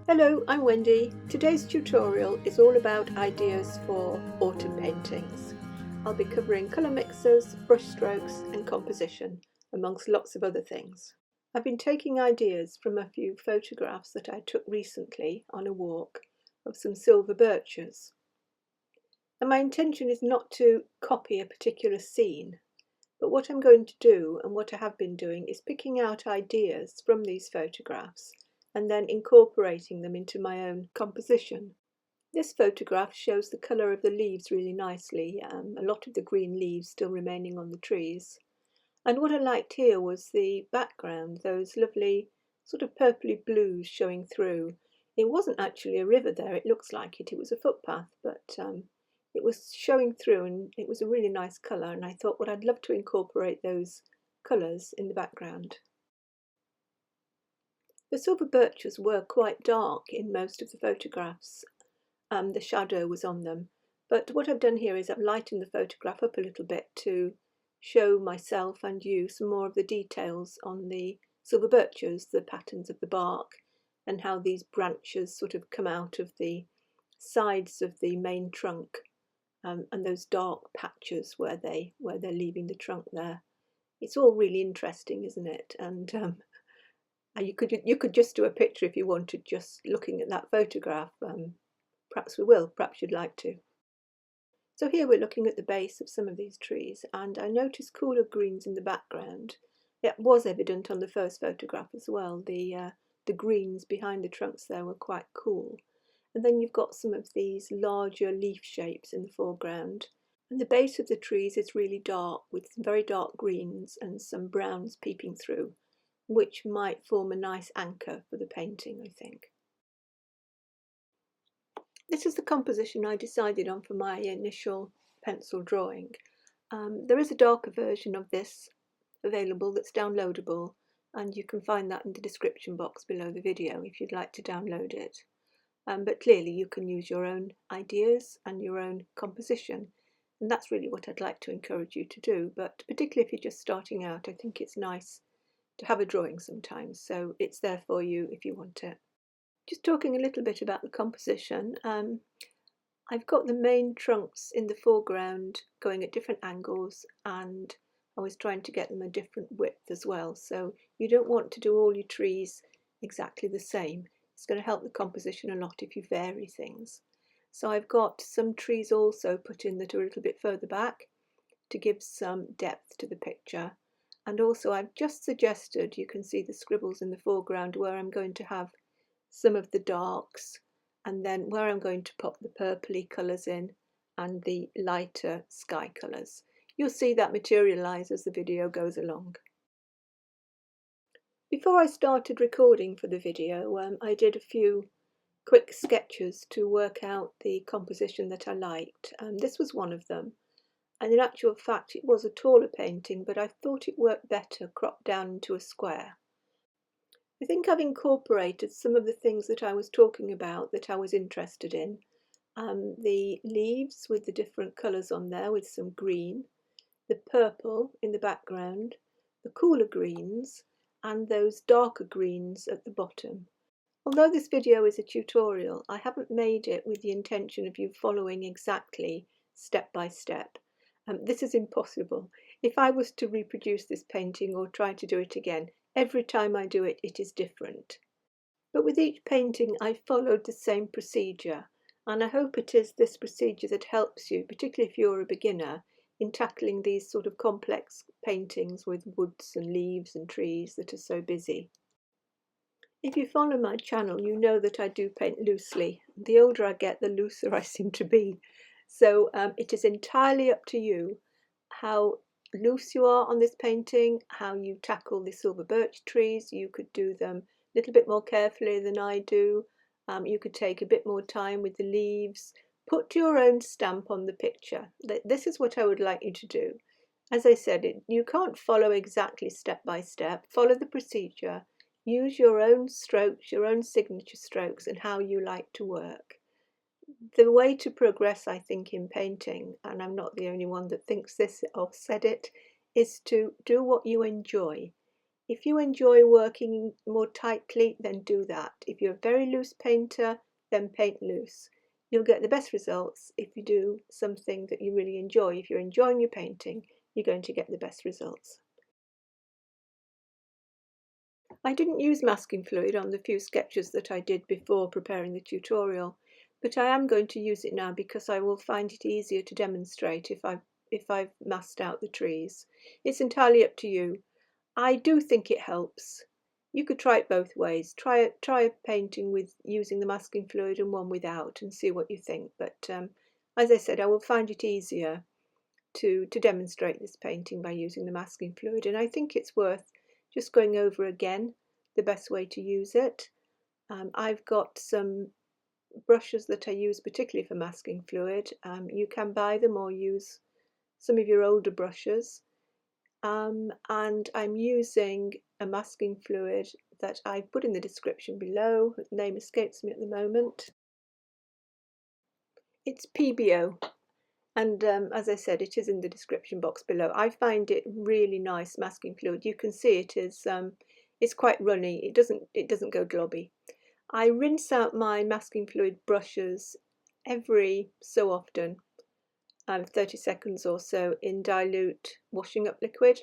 Hello, I'm Wendy. Today's tutorial is all about ideas for autumn paintings. I'll be covering colour mixers, brush strokes and composition, amongst lots of other things. I've been taking ideas from a few photographs that I took recently on a walk of some silver birches. And my intention is not to copy a particular scene, but what I'm going to do, and what I have been doing, is picking out ideas from these photographs and then incorporating them into my own composition. This photograph shows the colour of the leaves really nicely, a lot of the green leaves still remaining on the trees. And what I liked here was the background, those lovely sort of purpley blues showing through. It wasn't actually a river there, it looks like it was a footpath, but it was showing through and it was a really nice colour, and I thought, well, I'd love to incorporate those colours in the background. The silver birches were quite dark in most of the photographs. The shadow was on them, but what I've done here is I've lightened the photograph up a little bit to show myself and you some more of the details on the silver birches, the patterns of the bark, and how these branches sort of come out of the sides of the main trunk, and those dark patches where they're leaving the trunk there. It's all really interesting, isn't it? And you could just do a picture if you wanted, just looking at that photograph. Perhaps we will, perhaps you'd like to. So here we're looking at the base of some of these trees, and I noticed cooler greens in the background. It was evident on the first photograph as well. The greens behind the trunks there were quite cool. And then you've got some of these larger leaf shapes in the foreground. And the base of the trees is really dark, with some very dark greens and some browns peeping through, which might form a nice anchor for the painting, I think. This is the composition I decided on for my initial pencil drawing. There is a darker version of this available that's downloadable, and you can find that in the description box below the video if you'd like to download it. But clearly you can use your own ideas and your own composition, and that's really what I'd like to encourage you to do. But particularly if you're just starting out, I think it's nice to have a drawing sometimes, so it's there for you if you want it. Just talking a little bit about the composition, I've got the main trunks in the foreground going at different angles, and I was trying to get them a different width as well, so you don't want to do all your trees exactly the same. It's going to help the composition a lot if you vary things. So I've got some trees also put in that are a little bit further back to give some depth to the picture. And also I've just suggested, you can see the scribbles in the foreground where I'm going to have some of the darks, and then where I'm going to pop the purpley colours in and the lighter sky colours. You'll see that materialise as the video goes along. Before I started recording for the video, I did a few quick sketches to work out the composition that I liked. This was one of them, and in actual fact it was a taller painting, but I thought it worked better cropped down into a square. I think I've incorporated some of the things that I was talking about that I was interested in. The leaves with the different colours on there with some green, the purple in the background, the cooler greens, and those darker greens at the bottom. Although this video is a tutorial, I haven't made it with the intention of you following exactly step by step. This is impossible. If I was to reproduce this painting or try to do it again, every time I do it, it is different. But with each painting, I followed the same procedure, and I hope it is this procedure that helps you, particularly if you're a beginner, in tackling these sort of complex paintings with woods and leaves and trees that are so busy. If you follow my channel, you know that I do paint loosely. The older I get, the looser I seem to be. So it is entirely up to you how loose you are on this painting, how you tackle the silver birch trees. You could do them a little bit more carefully than I do. You could take a bit more time with the leaves. Put your own stamp on the picture. This is what I would like you to do. As I said, you can't follow exactly step by step. Follow the procedure. Use your own strokes, your own signature strokes, and how you like to work. The way to progress, I think, in painting, and I'm not the only one that thinks this or said it, is to do what you enjoy. If you enjoy working more tightly, then do that. If you're a very loose painter, then paint loose. You'll get the best results if you do something that you really enjoy. If you're enjoying your painting, you're going to get the best results. I didn't use masking fluid on the few sketches that I did before preparing the tutorial, but I am going to use it now because I will find it easier to demonstrate if I've masked out the trees. It's entirely up to you. I do think it helps. You could try it both ways. Try a painting with using the masking fluid and one without and see what you think. But as I said, I will find it easier to demonstrate this painting by using the masking fluid, and I think it's worth just going over again the best way to use it. I've got some brushes that I use particularly for masking fluid. You can buy them or use some of your older brushes. And I'm using a masking fluid that I put in the description below. The name escapes me at the moment. It's PBO, and as I said, it is in the description box below. I find it really nice masking fluid. You can see it is it's quite runny. It doesn't go globby. I rinse out my masking fluid brushes every so often, 30 seconds or so, in dilute washing up liquid.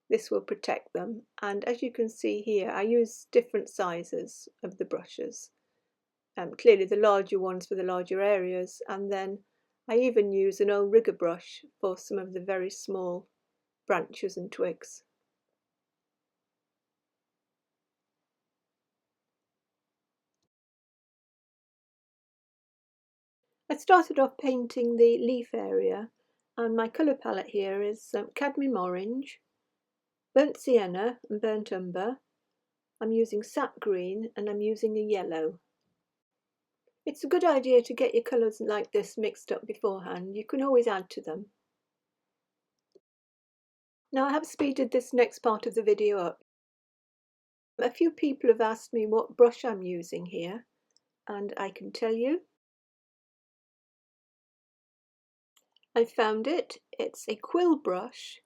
This will protect them, and as you can see here, I use different sizes of the brushes. Clearly the larger ones for the larger areas, and then I even use an old rigger brush for some of the very small branches and twigs. I started off painting the leaf area, and my colour palette here is cadmium orange, burnt sienna and burnt umber. I'm using sap green and I'm using a yellow. It's a good idea to get your colours like this mixed up beforehand. You can always add to them. Now I have speeded this next part of the video up. A few people have asked me what brush I'm using here, and I can tell you. I found it. It's a quill brush,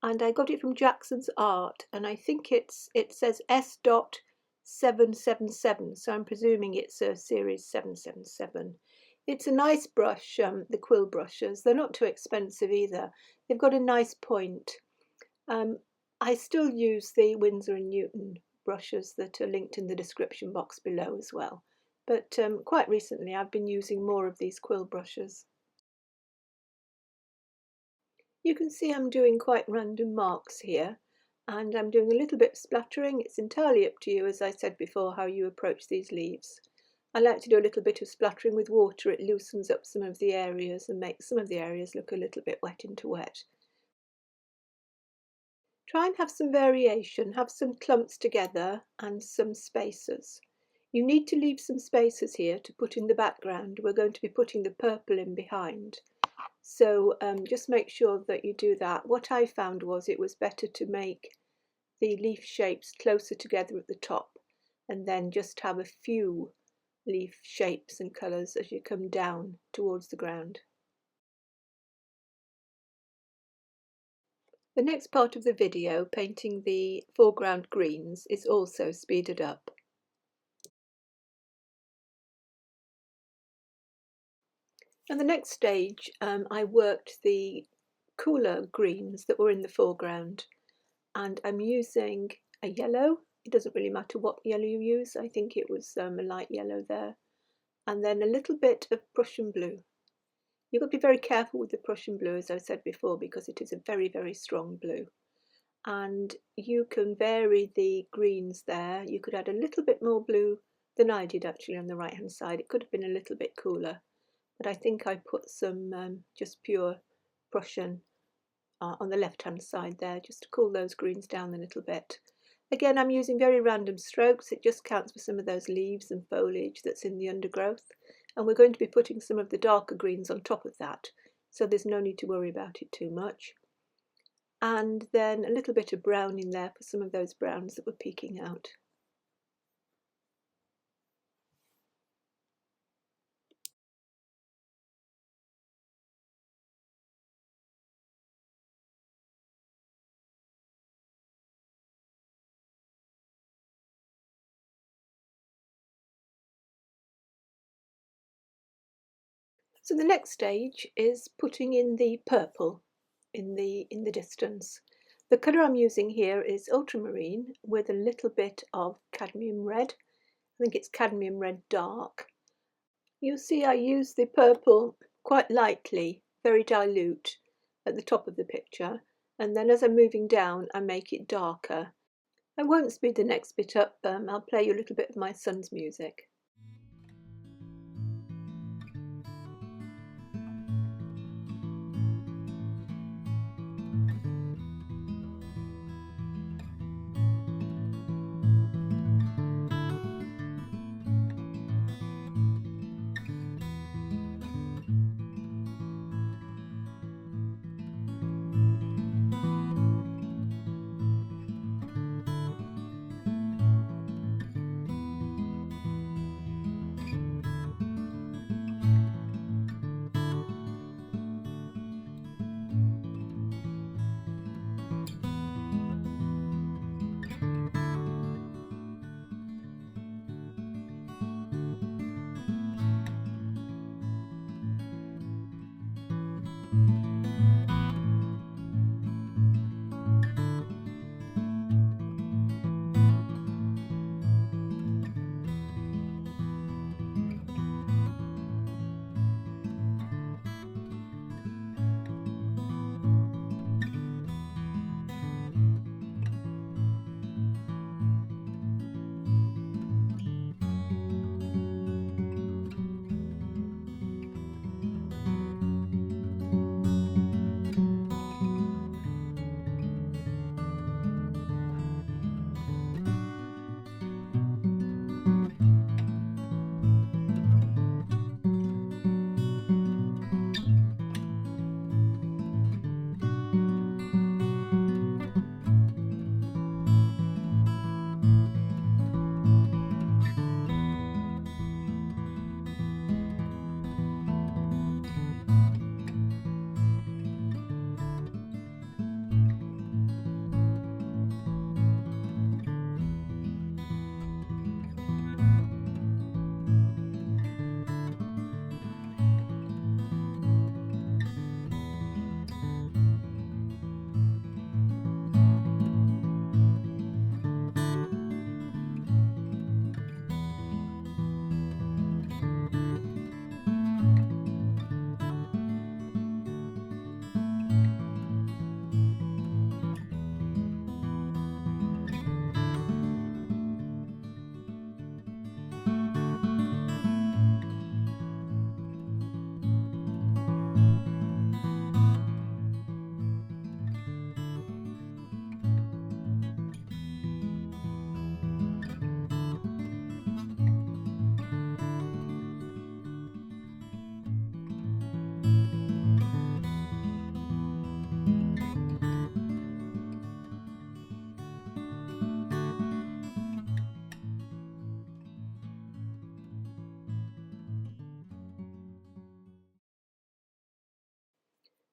and I got it from Jackson's Art, and I think it says S.777, so I'm presuming it's a series 777. It's a nice brush, the quill brushes. They're not too expensive either. They've got a nice point. I still use the Winsor and Newton brushes that are linked in the description box below as well, but quite recently I've been using more of these quill brushes. You can see I'm doing quite random marks here, and I'm doing a little bit of splattering. It's entirely up to you, as I said before, how you approach these leaves. I like to do a little bit of splattering with water. It loosens up some of the areas and makes some of the areas look a little bit wet into wet. Try and have some variation, have some clumps together and some spaces. You need to leave some spaces here to put in the background. We're going to be putting the purple in behind. So just make sure that you do that. What I found was it was better to make the leaf shapes closer together at the top and then just have a few leaf shapes and colours as you come down towards the ground. The next part of the video, painting the foreground greens, is also speeded up. And the next stage, I worked the cooler greens that were in the foreground, and I'm using a yellow. It doesn't really matter what yellow you use. I think it was a light yellow there, and then a little bit of Prussian blue. You've got to be very careful with the Prussian blue, as I said before, because it is a very, very strong blue. And you can vary the greens there. You could add a little bit more blue than I did actually on the right hand side. It could have been a little bit cooler, but I think I put some just pure Prussian on the left hand side there, just to cool those greens down a little bit. Again, I'm using very random strokes. It just counts for some of those leaves and foliage that's in the undergrowth, and we're going to be putting some of the darker greens on top of that, so there's no need to worry about it too much. And then a little bit of brown in there for some of those browns that were peeking out. So the next stage is putting in the purple in the distance. The colour I'm using here is ultramarine with a little bit of cadmium red. I think it's cadmium red dark. You'll see I use the purple quite lightly, very dilute at the top of the picture, and then as I'm moving down I make it darker. I won't speed the next bit up, I'll play you a little bit of my son's music.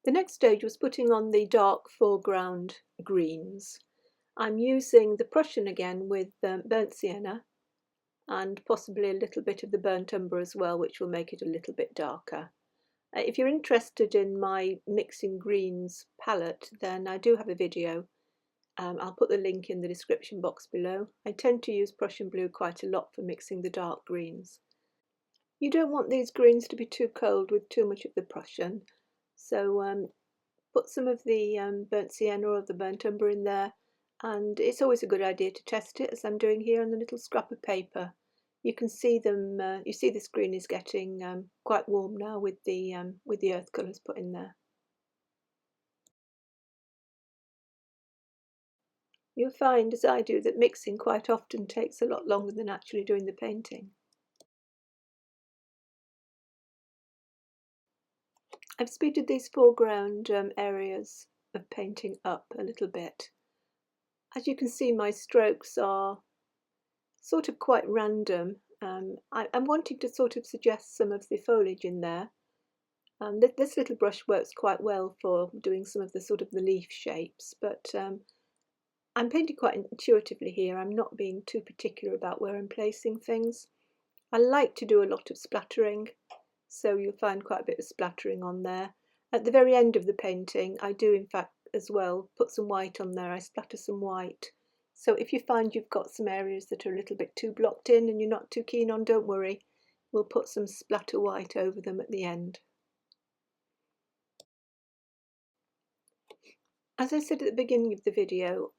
The next stage was putting on the dark foreground greens. I'm using the Prussian again with burnt sienna and possibly a little bit of the burnt umber as well, which will make it a little bit darker. If you're interested in my mixing greens palette, then I do have a video. I'll put the link in the description box below. I tend to use Prussian blue quite a lot for mixing the dark greens. You don't want these greens to be too cold with too much of the Prussian, so put some of the burnt sienna or the burnt umber in there, and it's always a good idea to test it, as I'm doing here on the little scrap of paper. You can see them. You see the screen is getting quite warm now with the earth colours put in there. You'll find, as I do, that mixing quite often takes a lot longer than actually doing the painting. I've speeded these foreground areas of painting up a little bit. As you can see, my strokes are sort of quite random. I'm wanting to sort of suggest some of the foliage in there. This little brush works quite well for doing some of the sort of the leaf shapes, but I'm painting quite intuitively here. I'm not being too particular about where I'm placing things. I like to do a lot of splattering, so you'll find quite a bit of splattering on there. At the very end of the painting, I do in fact as well put some white on there. I splatter some white. So if you find you've got some areas that are a little bit too blocked in and you're not too keen on, don't worry. We'll put some splatter white over them at the end. As I said at the beginning of the video,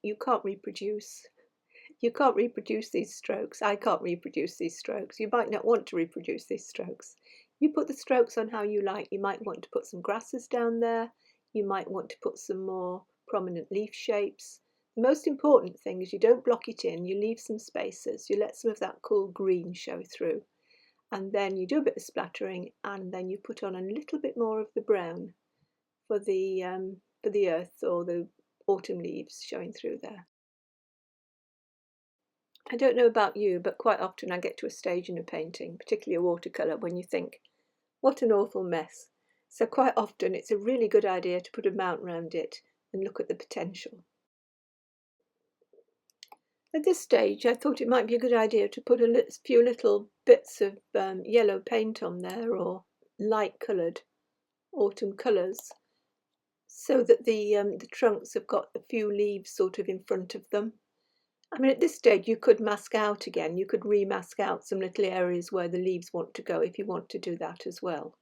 you can't reproduce these strokes. I can't reproduce these strokes. You might not want to reproduce these strokes. You put the strokes on how you like. You might want to put some grasses down there. You might want to put some more prominent leaf shapes. The most important thing is you don't block it in. You leave some spaces. You let some of that cool green show through. And then you do a bit of splattering, and then you put on a little bit more of the brown for the earth or the autumn leaves showing through there. I don't know about you, but quite often I get to a stage in a painting, particularly a watercolour, when you think, what an awful mess. So quite often it's a really good idea to put a mount around it and look at the potential. At this stage I thought it might be a good idea to put a few little bits of yellow paint on there, or light coloured autumn colours, so that the trunks have got a few leaves sort of in front of them. I mean, at this stage you could mask out again. You could remask out some little areas where the leaves want to go if you want to do that as well.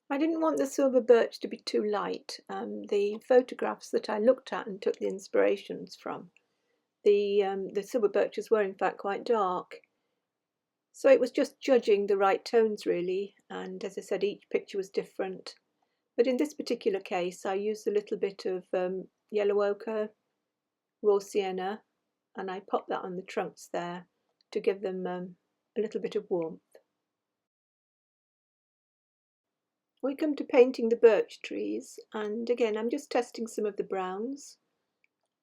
I didn't want the silver birch to be too light. The photographs that I looked at and took the inspirations from, the silver birches were in fact quite dark. So it was just judging the right tones really, and as I said, each picture was different. But in this particular case I used a little bit of yellow ochre, raw sienna, and I popped that on the trunks there to give them a little bit of warmth. We come to painting the birch trees, and again I'm just testing some of the browns,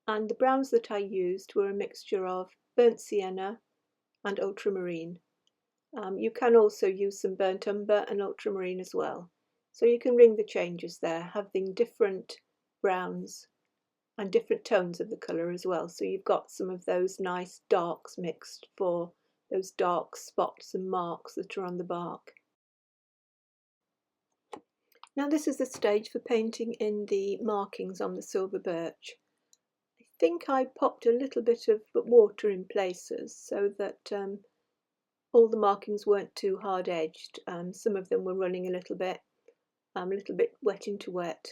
and the browns that I used were a mixture of burnt sienna and ultramarine. You can also use some burnt umber and ultramarine as well, so you can ring the changes there, having different browns and different tones of the colour as well, so you've got some of those nice darks mixed for those dark spots and marks that are on the bark. Now this is the stage for painting in the markings on the silver birch. I think I popped a little bit of water in places so that all the markings weren't too hard edged. Some of them were running a little bit wet into wet.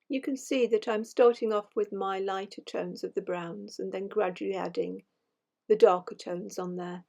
You can see that I'm starting off with my lighter tones of the browns and then gradually adding the darker tones on there.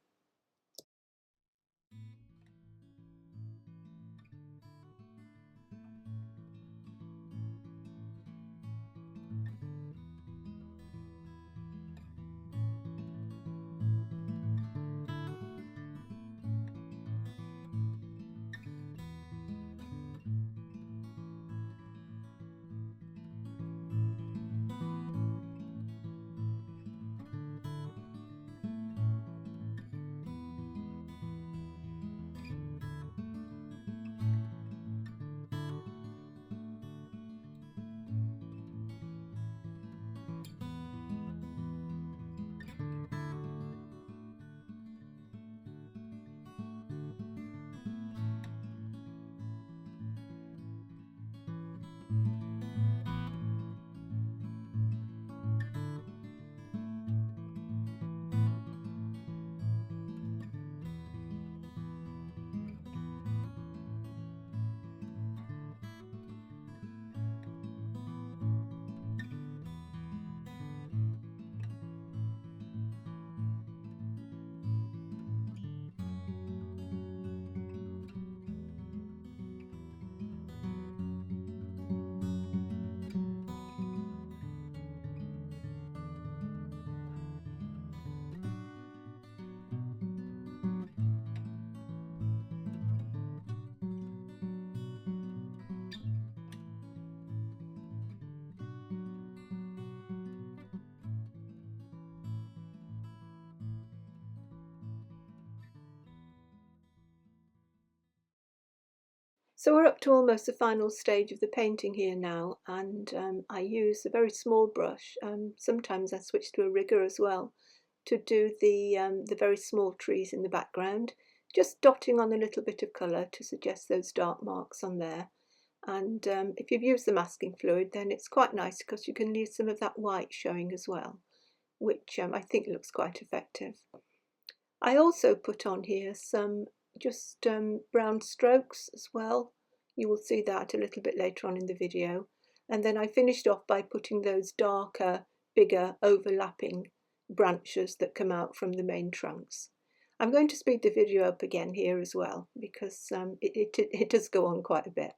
So we're up to almost the final stage of the painting here now, and I use a very small brush. Sometimes I switch to a rigger as well to do the very small trees in the background, just dotting on a little bit of colour to suggest those dark marks on there. And if you've used the masking fluid, then it's quite nice because you can leave some of that white showing as well, which I think looks quite effective. I also put on here some just brown strokes as well. You will see that a little bit later on in the video. And then I finished off by putting those darker, bigger, overlapping branches that come out from the main trunks. I'm going to speed the video up again here as well because it does go on quite a bit.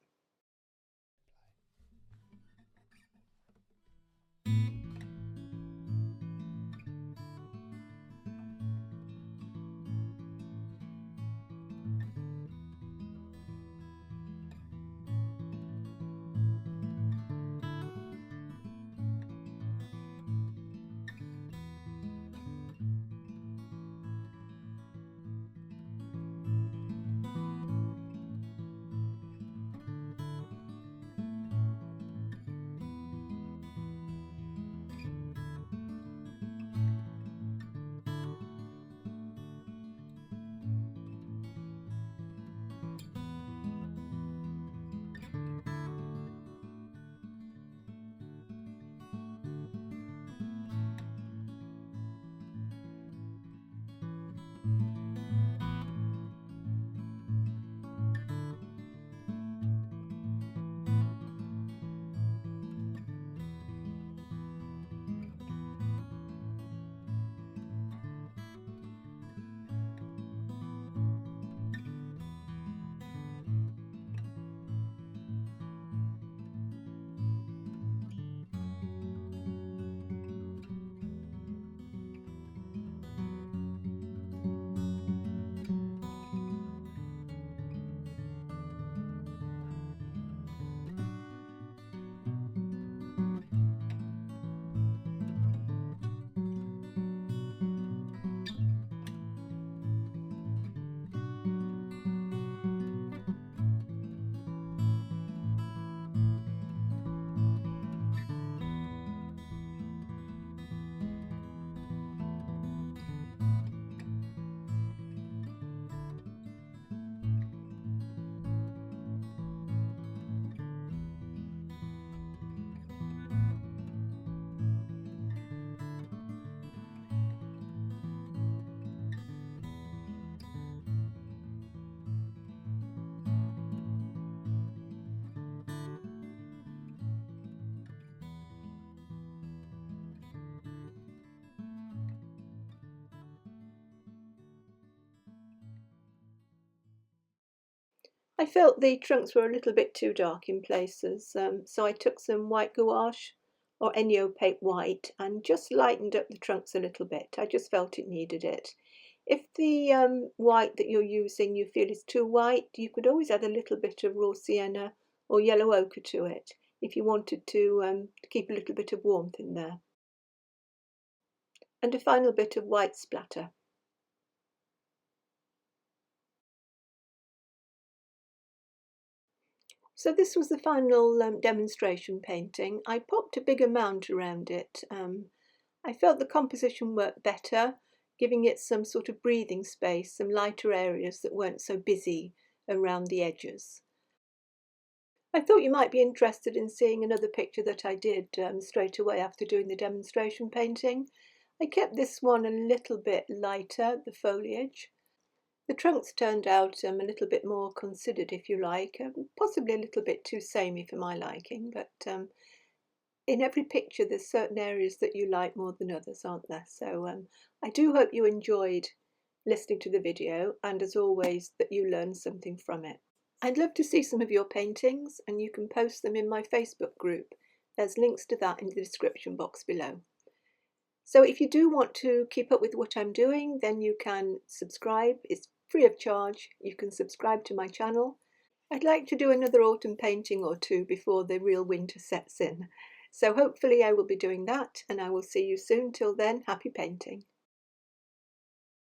I felt the trunks were a little bit too dark in places, so I took some white gouache or any opaque white and just lightened up the trunks a little bit. I just felt it needed it. If the white that you're using you feel is too white, you could always add a little bit of raw sienna or yellow ochre to it if you wanted to keep a little bit of warmth in there. And a final bit of white splatter. So this was the final demonstration painting. I popped a big amount around it. I felt the composition worked better, giving it some sort of breathing space, some lighter areas that weren't so busy around the edges. I thought you might be interested in seeing another picture that I did straight away after doing the demonstration painting. I kept this one a little bit lighter, the foliage. The trunks turned out a little bit more considered, if you like, possibly a little bit too samey for my liking, but in every picture there's certain areas that you like more than others, aren't there? So I do hope you enjoyed listening to the video, and as always that you learned something from it. I'd love to see some of your paintings, and you can post them in my Facebook group. There's links to that in the description box below. So if you do want to keep up with what I'm doing, then you can subscribe. It's free of charge. You can subscribe to my channel. I'd like to do another autumn painting or two before the real winter sets in. So hopefully I will be doing that, and I will see you soon. Till then, happy painting.